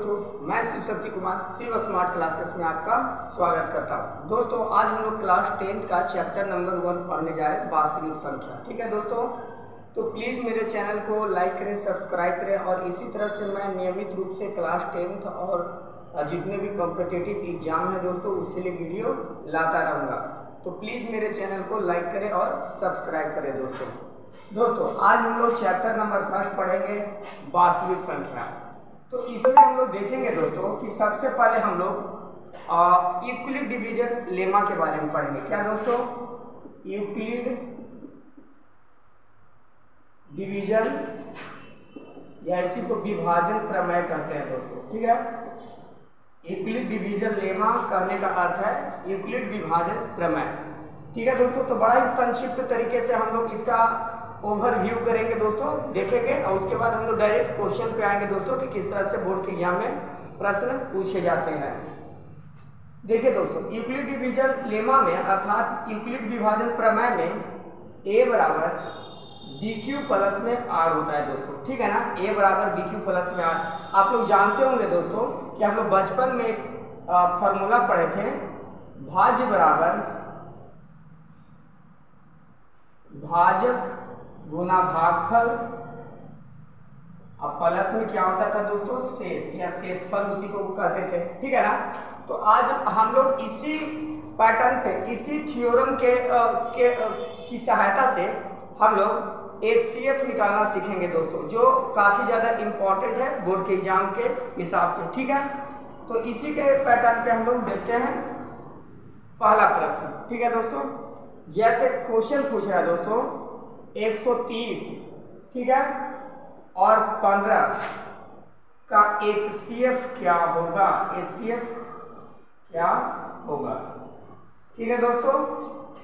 दोस्तों, मैं Shiv Shakti Kumar Shiv smart classes में आपका स्वागत करता हूं। दोस्तों, आज हम लोग क्लास 10th का चैप्टर नंबर 1 पढ़ने जा रहे हैं, वास्तविक संख्या। ठीक है दोस्तों, तो प्लीज़ मेरे चैनल को लाइक करें, सब्सक्राइब करें और इसी तरह से मैं नियमित रूप से क्लास 10th और जितने भी कॉम्पिटिटिव एग्जाम है दोस्तों उसके लिए वीडियो लाता रहूँगा। तो प्लीज़ मेरे चैनल को लाइक करें और सब्सक्राइब करें दोस्तों, आज हम लोग चैप्टर नंबर 1 पढ़ेंगे, वास्तविक संख्या। तो इसमें हम लोग देखेंगे दोस्तों कि सबसे पहले हम लोग यूक्लिड डिवीजन लेमा के बारे में पढ़ेंगे। क्या दोस्तों? यूक्लिड डिवीजन या इसी को विभाजन प्रमेय कहते हैं दोस्तों। ठीक है, यूक्लिड डिवीजन लेमा कहने का अर्थ है यूक्लिड विभाजन प्रमेय। ठीक है दोस्तों, तो बड़ा ही संक्षिप्त तरीके से हम लोग इसका ओवरव्यू करेंगे दोस्तों, देखेंगे और उसके बाद हम लोग डायरेक्ट क्वेश्चन पे आएंगे दोस्तों कि किस तरह से बोर्ड के एग्जाम में प्रश्न पूछे जाते हैं। देखिए दोस्तों, यूक्लिड डिवीजन लेमा में अर्थात यूक्लिड विभाजन प्रमेय में a बराबर BQ प्लस में R होता है दोस्तों। ठीक है ना, a बराबर BQ प्लस में R। आप लोग जानते होंगे दोस्तों कि हम लोग बचपन में एक फॉर्मूला पढ़े थे, भाज्य बराबर भाजक गुना भागफल और प्लस में क्या होता था दोस्तों? शेष या शेषफल, उसी को कहते थे। ठीक है ना, तो आज हम लोग इसी पैटर्न पे, इसी थ्योरम की सहायता से हम लोग HCF निकालना सीखेंगे दोस्तों, जो काफी ज्यादा इंपॉर्टेंट है बोर्ड के एग्जाम के हिसाब से। ठीक है, तो इसी के पैटर्न पे हम लोग देखते हैं पहला प्रश्न। ठीक है दोस्तों, जैसे क्वेश्चन पूछ रहा है दोस्तों 130, ठीक है, और 15 का HCF क्या होगा? HCF क्या होगा? ठीक है दोस्तों,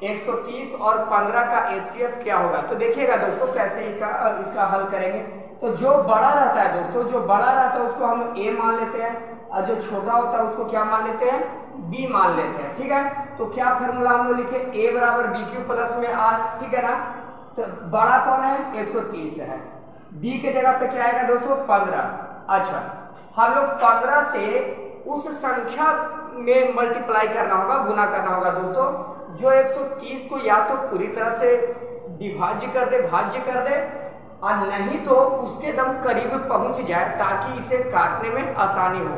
130 और 15 का HCF क्या होगा? तो देखिएगा दोस्तों कैसे इसका हल करेंगे। तो जो बड़ा रहता है दोस्तों, जो बड़ा रहता है उसको हम A मान लेते हैं और जो छोटा होता है उसको क्या मान लेते हैं? B मान लेते हैं। ठीक है, तो क्या फॉर्मूला हम लोग लिखे? A बराबर BQ प्लस में R। ठीक है ना, तो बड़ा कौन है? 130 है। B के जगह पे क्या आएगा दोस्तों? 15। अच्छा, हम लोग 15 से उस संख्या में मल्टीप्लाई करना होगा, गुना करना होगा दोस्तों, जो 130 को या तो पूरी तरह से विभाज्य कर दे, भाज्य कर दे, और नहीं तो उसके दम करीब पहुंच जाए ताकि इसे काटने में आसानी हो।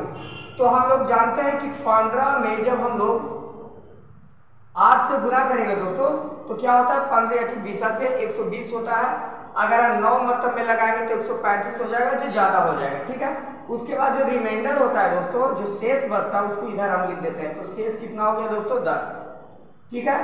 तो हम लोग जानते हैं कि 15 में जब हम लोग 8 से गुना करेंगे दोस्तों तो क्या होता है? 15 या 20 से 120 होता है। अगर हम 9 मतलब में लगाएंगे तो 135 हो जाएगा, जो ज्यादा हो जाएगा। ठीक है, उसके बाद जो रिमाइंडर होता है दोस्तों, जो शेष बचता है उसको इधर हम लिख देते हैं। तो शेष कितना हो गया दोस्तों? 10। ठीक है,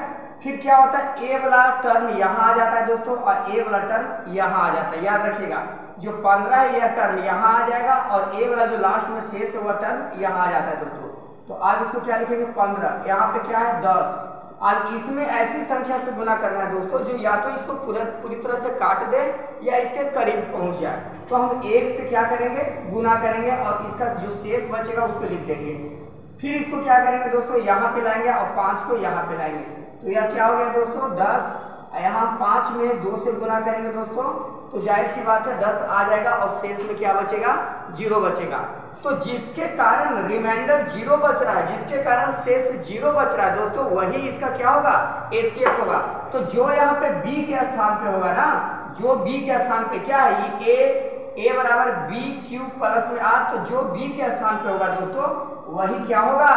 फिर क्या होता है? ए वाला टर्म यहाँ आ जाता है दोस्तों और ए वाला टर्म यहाँ आ जाता है। याद रखिएगा, जो 15 है यह टर्म यहाँ आ जाएगा और ए वाला जो लास्ट में शेष है वह टर्म यहाँ आ जाता है दोस्तों। तो आज इसको क्या लिखेंगे? 15, यहाँ पे क्या है? 10। और इसमें ऐसी संख्या से गुना करना है दोस्तों जो या तो इसको पूरी तरह से काट दे या इसके करीब पहुंच जाए। तो हम 1 से क्या करेंगे? गुना करेंगे और इसका जो शेष बचेगा उसको लिख देंगे। फिर इसको क्या करेंगे दोस्तों? यहाँ पे लाएंगे और 5 को यहाँ पे लाएंगे। तो यह क्या हो गया दोस्तों? 10। यहाँ 5 में 2 से गुना करेंगे दोस्तों तो जाहिर सी बात है 10 आ जाएगा और शेष में क्या बचेगा? 0 बचेगा। तो जिसके कारण रिमाइंडर 0 बच रहा है, जिसके कारण शेष 0 बच रहा है दोस्तों, वही इसका क्या होगा? HCF होगा। तो जो यहाँ पे B के स्थान पे होगा ना, जो B के स्थान पे क्या है? ये A बराबर BQ प्लस में R, तो जो B के स्थान पे होगा दोस्तों वही क्या होगा?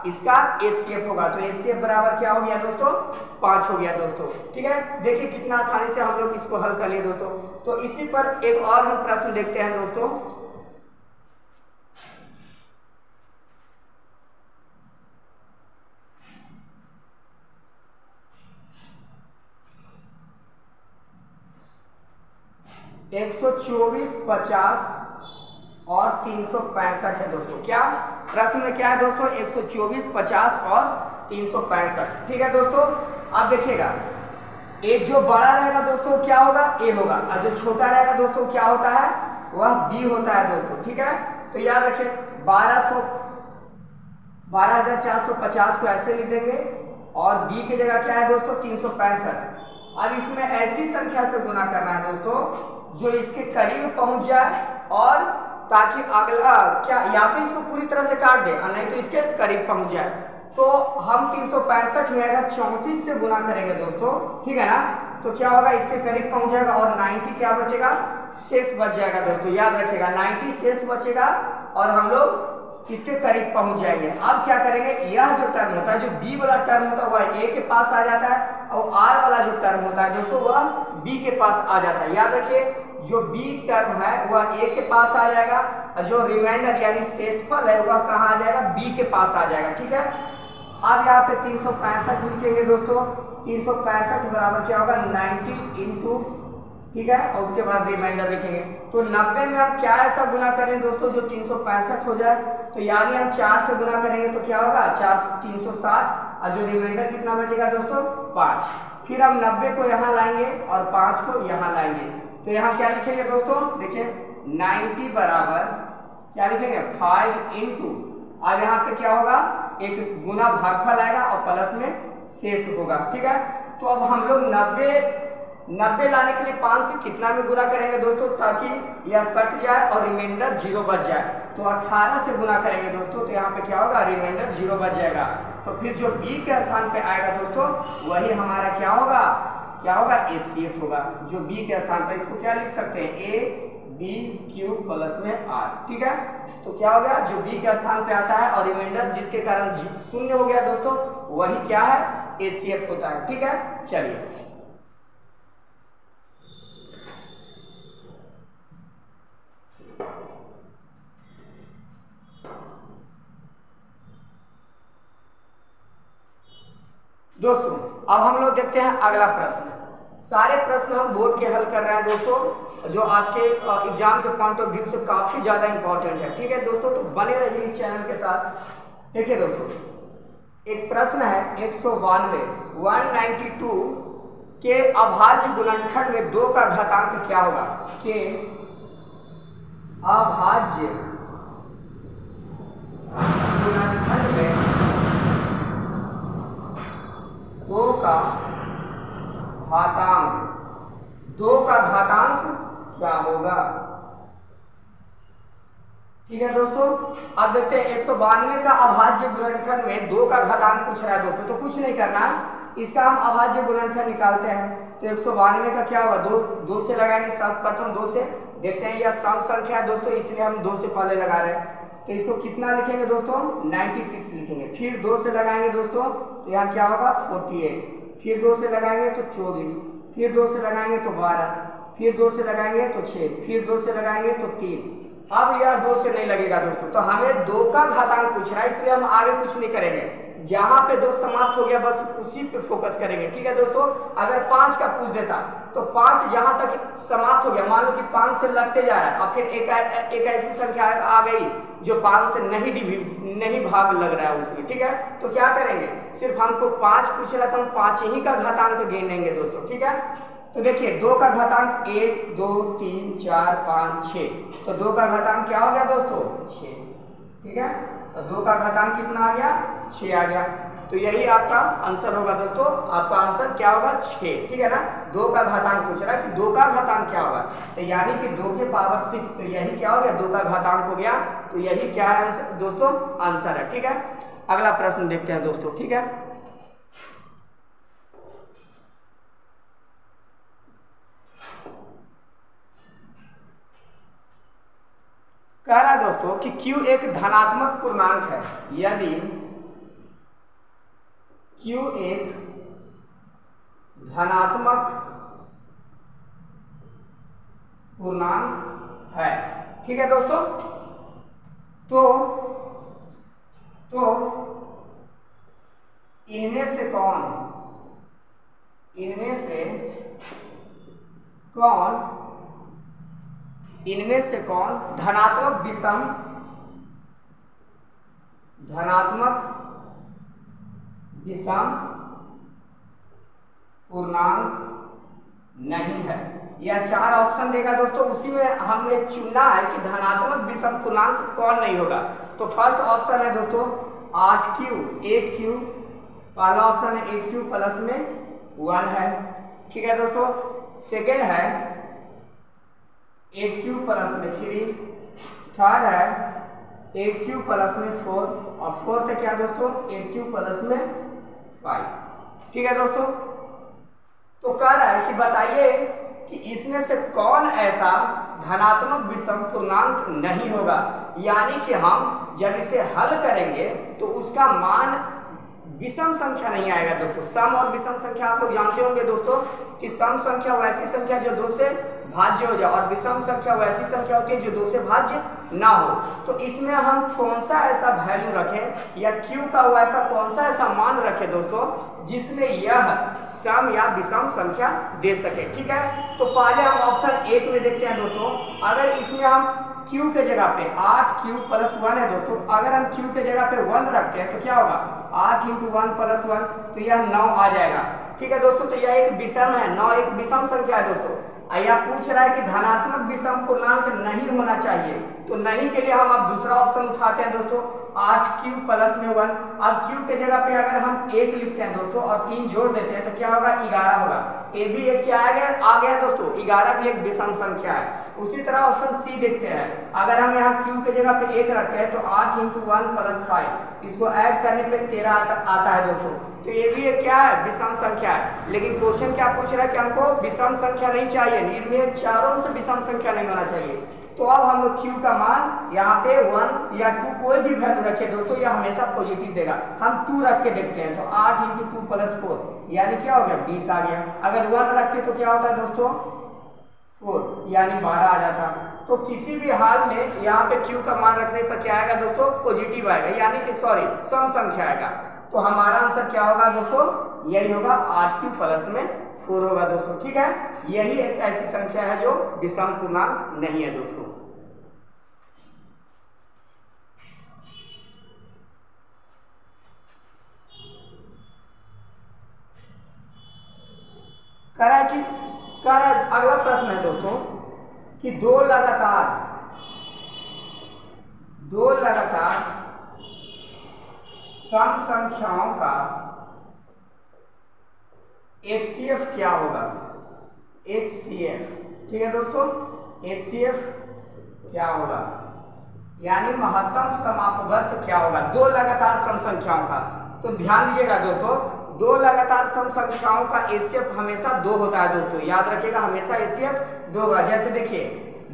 इसका HCF होगा। तो HCF बराबर क्या हो गया दोस्तों? 5 हो गया दोस्तों। ठीक है, देखिए कितना आसानी से हम लोग इसको हल कर लिए दोस्तों। तो इसी पर एक और हम प्रश्न देखते हैं दोस्तों। एक 124, 50 और 365 है दोस्तों। क्या प्रश्न में क्या है दोस्तों? 124, 50 और 365। ठीक है दोस्तों, अब देखिएगा, एक जो बड़ा रहेगा दोस्तों क्या होगा? A होगा, और जो छोटा रहेगा दोस्तों क्या होता है? वह B होता है दोस्तों। ठीक है, तो याद रखिए 12,450 को ऐसे लिख देंगे और B की जगह क्या है दोस्तों? 365। अब इसमें ऐसी संख्या से गुना करना है दोस्तों जो इसके करीब पहुंच जाए और ताकि अगला क्या या तो इसको पूरी तरह से काट दे और नहीं तो इसके करीब पहुंच जाए। तो हम 365 में अगर 34 से गुना करेंगे दोस्तों, ठीक है ना, तो क्या होगा, इसके करीब पहुंच जाएगा और 90 क्या बचेगा, शेष बच जाएगा दोस्तों। याद रखिएगा 90 शेष बचेगा और हम लोग इसके करीब पहुंच जाएंगे। अब क्या करेंगे, यह जो टर्म होता है, जो बी वाला टर्म होता है वह ए के पास आ जाता है और आर वाला जो टर्म होता है दोस्तों वह बी के पास आ जाता है। याद रखिए जो बी टर्म है वह ए के पास आ जाएगा और जो रिमाइंडर यानी शेषफल है वह कहाँ आ जाएगा, बी के पास आ जाएगा। ठीक है, अब यहाँ पे 365 लिखेंगे दोस्तों। 365 बराबर क्या होगा, 90 इंटू, ठीक है, और उसके बाद रिमाइंडर लिखेंगे। तो 90 में हम क्या ऐसा गुना करें दोस्तों जो 365 हो जाए, तो यानी हम 4 से गुना करेंगे तो क्या होगा, 4 360 और जो रिमाइंडर कितना बचेगा दोस्तों, 5। फिर हम 90 को यहाँ लाएंगे और 5 को यहाँ लाएंगे। तो यहाँ क्या लिखेंगे दोस्तों, देखिए 90 बराबर क्या लिखेंगे, 5 इंटू, अब यहाँ पे क्या होगा, एक गुना भागफल आएगा और प्लस में शेष होगा। ठीक है, तो अब हम लोग 90 लाने के लिए 5 से कितना में गुना करेंगे दोस्तों, ताकि यह कट जाए और रिमाइंडर 0 बच जाए। तो 18 से गुना करेंगे दोस्तों, तो यहाँ पे क्या होगा, रिमाइंडर 0 बच जाएगा। तो फिर जो बी के स्थान पे आएगा दोस्तों वही हमारा क्या होगा, HCF होगा। जो बी के स्थान पर, इसको क्या लिख सकते हैं, ए बी क्यू प्लस में आर। ठीक है, तो क्या हो गया, जो बी के स्थान पे आता है और रिमाइंडर जिसके कारण 0 हो गया दोस्तों, वही क्या है, HCF होता है। ठीक है, चलिए दोस्तों अब हम लोग देखते हैं अगला प्रश्न। सारे प्रश्न हम बोर्ड के हल कर रहे हैं दोस्तों, जो आपके एग्जाम के पॉइंट ऑफ व्यू से काफी ज्यादा इंपॉर्टेंट है। ठीक है दोस्तों, तो बने रहिए इस चैनल के साथ। देखिए दोस्तों, एक प्रश्न है 192 के अभाज्य गुणनखंड में 2 का घातांक क्या होगा, के अभाज्य गुणनखंड में 2 का घातांक क्या होगा। ठीक है दोस्तों, अब देखते हैं 192 का अभाज्य गुणनखंड में 2 का घातांक पूछ रहा है दोस्तों। तो कुछ नहीं करना, इसका हम अभाज्य गुणनखंड निकालते हैं। तो 192 का क्या होगा, 2 से लगाएंगे, सर्वप्रथम 2 से। देखते हैं यह सम संख्या है दोस्तों, इसलिए हम 2 से पहले लगा रहे हैं। तो इसको कितना लिखेंगे दोस्तों, 96 लिखेंगे। फिर 2 से लगाएंगे दोस्तों, तो यहाँ क्या होगा, 48। फिर 2 से लगाएंगे तो 24, फिर 2 से लगाएंगे तो 12, फिर 2 से लगाएंगे तो 6, फिर 2 से लगाएंगे तो 3। अब यह 2 से नहीं लगेगा दोस्तों, तो हमें 2 का घातांक पूछ रहा है, इसलिए हम आगे कुछ नहीं करेंगे। जहां पे 2 समाप्त हो गया बस उसी पे फोकस करेंगे। ठीक है दोस्तों, अगर 5 का पूछ देता तो 5 जहां तक समाप्त हो गया, मान लो कि 5 से लगते जा रहा है और फिर एक ऐसी संख्या आ गई जो 5 से नहीं भाग लग रहा है उसमें। ठीक है, तो क्या करेंगे, सिर्फ हमको 5 पूछ रहा था, हम 5 ही का घातांक गिनेंगे दोस्तों। ठीक है, तो देखिए 2 का घातांक 1 2 3 4 5 6, तो 2 का घातांक क्या हो गया दोस्तों, 6। ठीक है, तो 2 का घातांक कितना आ गया, 6 आ गया। तो यही आपका आंसर होगा दोस्तों, आपका आंसर क्या होगा, 6। ठीक है ना, 2 का घातांक पूछ रहा है कि 2 का घातांक क्या होगा, तो यानी कि 2 के पावर 6, तो यही क्या हो गया, 2 का घातांक हो गया। तो यही क्या है दोस्तों, आंसर है। ठीक है, अगला प्रश्न देखते हैं दोस्तों। ठीक है, कह रहा है दोस्तों कि Q एक धनात्मक पूर्णांक है, यदि Q एक धनात्मक पूर्णांक है। ठीक है दोस्तों, तो इनमें से कौन धनात्मक विषम पूर्णांक नहीं है। यह 4 ऑप्शन देगा दोस्तों, उसी में हमें चुनना है कि धनात्मक विषम पूर्णांक कौन नहीं होगा। तो फर्स्ट ऑप्शन है दोस्तों 8Q, पहला ऑप्शन है 8Q प्लस में 1 है। ठीक है दोस्तों, सेकेंड है 8Q प्लस में 3, थर्ड है 8 प्लस में 4 और फोर्थ है क्या दोस्तों 8 प्लस में 5। ठीक है दोस्तों, तो कह रहा है कि बताइए कि इसमें से कौन ऐसा धनात्मक विषम पूर्णांक नहीं होगा, यानी कि हम जब इसे हल करेंगे तो उसका मान विषम संख्या नहीं आएगा दोस्तों। सम और विषम संख्या आप लोग जानते होंगे दोस्तों कि सम संख्या वैसी संख्या जो 2 से भाज्य हो जाए और विषम संख्या वैसी संख्या होती है जो 2 से भाज्य ना हो। तो इसमें हम कौन सा ऐसा वैल्यू रखें या q का वैसा कौन सा ऐसा मान रखें दोस्तों जिसमें यह सम या विषम संख्या दे सके। ठीक है, तो पहले हम ऑप्शन 1 में देखते हैं दोस्तों। अगर इसमें हम q के जगह पे 8q प्लस 1 है दोस्तों, अगर हम q के जगह पे 1 रखते हैं तो क्या होगा 8 × 1 प्लस 1, तो यह 9 आ जाएगा। ठीक है दोस्तों, तो यह एक विषम है, 9 एक विषम संख्या है दोस्तों। यह पूछ रहा है कि धनात्मक विषम पूर्णांक नहीं होना चाहिए, तो नहीं के लिए हम अब दूसरा ऑप्शन उठाते हैं दोस्तों 8q प्लस में 1। अब q के जगह पे अगर हम 1 लिखते हैं दोस्तों और 3 जोड़ देते हैं तो क्या होगा 11 होगा। ये भी एक क्या आ गया दोस्तों 11 भी एक विषम संख्या है। उसी तरह ऑप्शन सी देखते हैं, अगर हम यहाँ q के जगह पे 1 रखते हैं तो 8 × 1 प्लस 5, इसको ऐड करने पे 13 आता है दोस्तों। तो ये भी एक क्या है विषम संख्या है, लेकिन क्वेश्चन क्या पूछ रहा है कि हमको विषम संख्या नहीं चाहिए, इनमें चारों से विषम संख्या नहीं होना चाहिए। तो अब हम लोग q का मान यहाँ पे 1 या 2 कोई भी वैल्यू रखे दोस्तों, यह हमेशा पॉजिटिव देगा। हम 2 रख के देखते हैं तो 8 × 2 प्लस 4 यानी क्या हो गया 20 आ गया। अगर 1 रखते तो क्या होता है दोस्तों 4 यानी 12 आ जाता। तो किसी भी हाल में यहाँ पे q का मान रखने पर क्या आएगा दोस्तों पॉजिटिव आएगा, यानी कि सॉरी सम संख्या आएगा। तो हमारा आंसर क्या होगा दोस्तों यही होगा 8q प्लस में 4 होगा दोस्तों। ठीक है, यही एक ऐसी संख्या है जो विषम पूर्णांक नहीं है दोस्तों। अगला प्रश्न है दोस्तों कि दो लगातार सम संख्याओं का HCF क्या होगा। HCF, ठीक है दोस्तों, HCF क्या होगा यानी महत्तम समापवर्त क्या होगा दो लगातार सम संख्याओं का। तो ध्यान दीजिएगा दोस्तों, दो लगातार सम संख्याओं का HCF हमेशा 2 होता है दोस्तों, याद रखिएगा हमेशा HCF 2 होगा। जैसे देखिए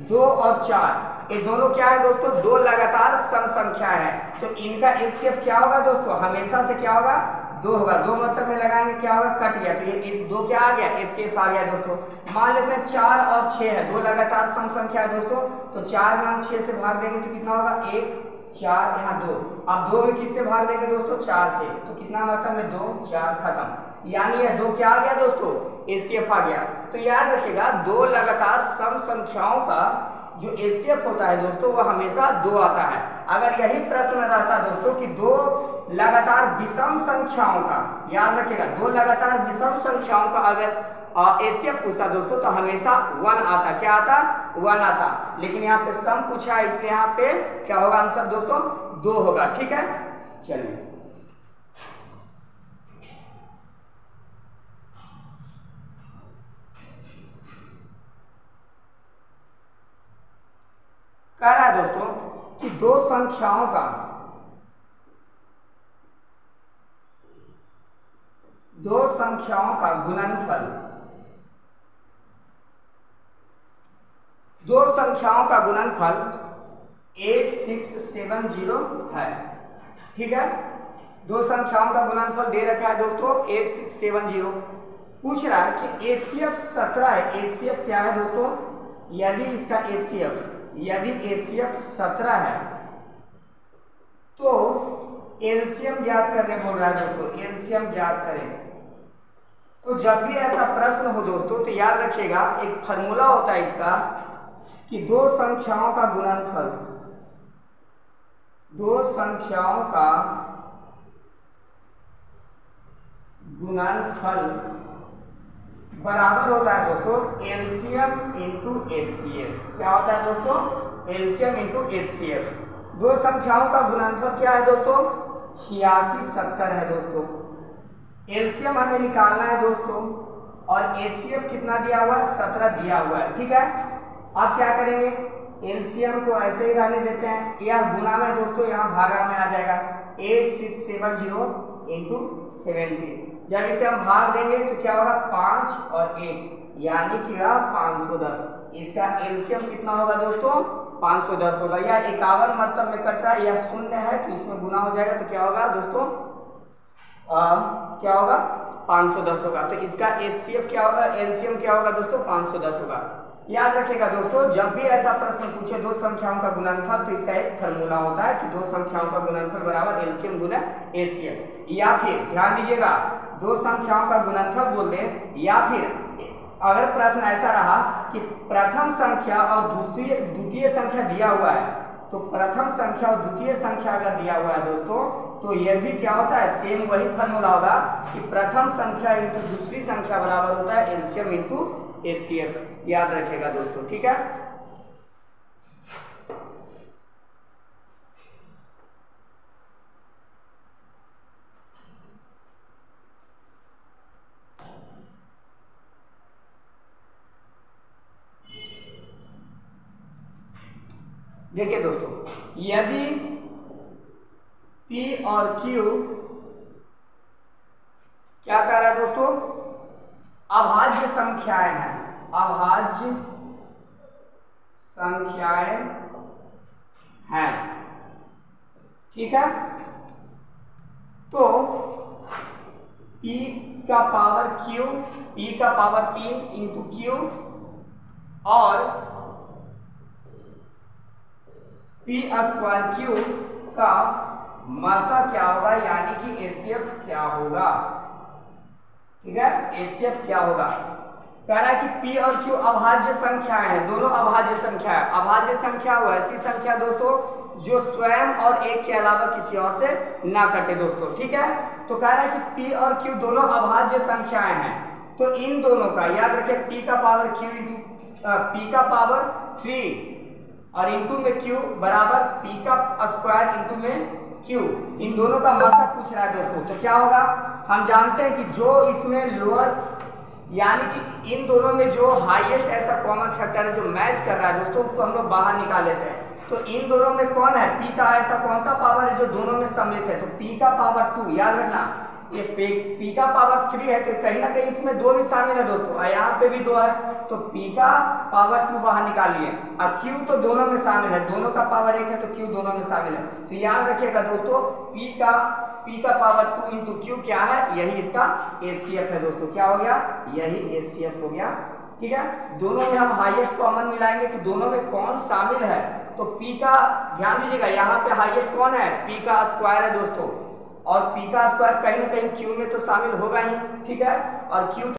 2 और 4 ये दोनों क्या है दोस्तों 2 लगातार सम संख्या है, तो इनका HCF क्या होगा दोस्तों हमेशा से क्या होगा 2 होगा। 2 मतलब में लगाएंगे क्या होगा कट गया, तो ये 2 क्या आ गया HCF आ गया दोस्तों। मान लेते हैं 4 और 6 है, 2 लगातार सम संख्या है दोस्तों, तो 4 में हम 6 से भाग देंगे तो कितना होगा 1 4 यहाँ 2। अब 2 में किससे भाग देंगे दोस्तों 4 से, तो कितना मतलब में 2 4 खत्म, यानी यह 2 क्या आ गया दोस्तों HCF आ गया। तो याद रखिएगा 2 लगातार सम संख्याओं का जो HCF होता है दोस्तों वो हमेशा 2 आता है। अगर यही प्रश्न रहता दोस्तों कि 2 लगातार विषम संख्याओं का, याद रखिएगा 2 लगातार विषम संख्याओं का अगर HCF पूछता दोस्तों तो हमेशा 1 आता, क्या आता 1 आता। लेकिन यहाँ पे सम पूछा है इसलिए यहाँ पे क्या होगा आंसर दोस्तों 2 होगा। ठीक है, चलिए कह रहा है दोस्तों कि दो संख्याओं का गुणनफल, दो संख्याओं का गुणनफल 8670 है। ठीक है, दो संख्याओं का गुणनफल दे रखा है दोस्तों 8670। पूछ रहा है कि HCF 17 है। HCF क्या है दोस्तों, यदि इसका HCF 17 है तो LCM ज्ञात करने बोल रहा है दोस्तों, LCM ज्ञात करें। तो जब भी ऐसा प्रश्न हो दोस्तों तो याद रखिएगा एक फॉर्मूला होता है इसका कि दो संख्याओं का गुणनफल बराबर होता है दोस्तों LCM इंटू HCF। क्या होता है दोस्तों LCM इंटू HCF। दो संख्याओं का गुणनफल क्या है दोस्तों 8670 है दोस्तों। LCM हमें निकालना है दोस्तों और HCF कितना दिया हुआ है 17 दिया हुआ है। ठीक है, अब क्या करेंगे एलसीएम को ऐसे ही रहने देते हैं, यह गुना में दोस्तों यहाँ भागा में आ जाएगा 8670 इंटू 70। जब इसे हम भाग देंगे तो क्या होगा 5 और 1 यानी कि 510। इसका एलसीएम कितना होगा दोस्तों 510 होगा। यह 51 मरतब में कट रहा है, यह शून्य है तो इसमें गुना हो जाएगा तो क्या होगा दोस्तों क्या होगा 510 होगा। तो इसका एचसीएफ क्या होगा, एलसीएम क्या होगा दोस्तों 510 होगा। याद रखिएगा दोस्तों, जब भी ऐसा प्रश्न पूछे दो संख्याओं का गुणनफल तो इसका एक फार्मूला होता है कि दो संख्याओं का गुणनफल बराबर एलसीएम गुना एचसीएफ। या फिर ध्यान दीजिएगा, दो संख्याओं का गुणनफल बोल दे, या फिर अगर प्रश्न ऐसा रहा कि प्रथम संख्या और द्वितीय संख्या दिया हुआ है, तो प्रथम संख्या और द्वितीय संख्या अगर दिया हुआ है दोस्तों तो यह भी क्या होता है, सेम वही फार्मूला होगा कि प्रथम संख्या इंटू दूसरी संख्या बराबर होता है एलसीएम इंटू एचसीएफ। याद रखिएगा दोस्तों, ठीक है। देखिए दोस्तों, यदि P और Q क्या कह रहा है दोस्तों, अभाज्य संख्याएं हैं, अभाज्य संख्याएं हैं, ठीक है। तो P का पावर Q, P का पावर 3 इंटू Q और P स्क्वायर Q का मासा क्या होगा, यानी कि एचसीएफ क्या होगा, ठीक है। एचसीएफ क्या होगा, कह रहा है कि P और Q अभाज्य संख्याएं हैं, दोनों अभाज्य संख्या है। अभाज्य संख्या वो ऐसी संख्या दोस्तों जो स्वयं और एक के अलावा किसी और से ना कटे दोस्तों, ठीक है। तो कह रहा है कि P और Q दोनों अभाज्य संख्याएं हैं, तो इन दोनों का याद रखें, P का पावर Q इंटू P का पावर 3 और इंटू में Q बराबर P का स्क्वायर इंटू में Q, इन दोनों का मासा पूछ रहा है दोस्तों। तो क्या होगा, हम जानते हैं कि जो इसमें लोअर यानी कि इन दोनों में जो हाईएस्ट ऐसा कॉमन फैक्टर है जो मैच कर रहा है दोस्तों, उसको हम लोग बाहर निकाल लेते हैं। तो इन दोनों में कौन है, P का ऐसा कौन सा पावर है जो दोनों में सम्मिलित है, तो P का पावर 2, याद रखना ये P का पावर 3 है तो कहीं ना कहीं इसमें 2 भी शामिल है दोस्तों, और यहाँ पे भी 2 है, तो P का पावर 2 बाहर निकालिए और Q तो दोनों में शामिल है, दोनों का पावर 1 है तो Q दोनों में शामिल है। तो याद रखिएगा दोस्तों, P का पावर 2 इंटू Q क्या है, यही इसका एचसीएफ है दोस्तों। क्या हो गया, यही एचसीएफ हो गया, ठीक है। दोनों में हम हाईएस्ट कॉमन मिलाएंगे कि दोनों में कौन शामिल है, तो P का ध्यान दीजिएगा, यहाँ पे हाईएस्ट कौन है, P का स्क्वायर है दोस्तों, और P का स्क्वायर कहीं ना कहीं Q में तो शामिल होगा ही, ठीक है। और Q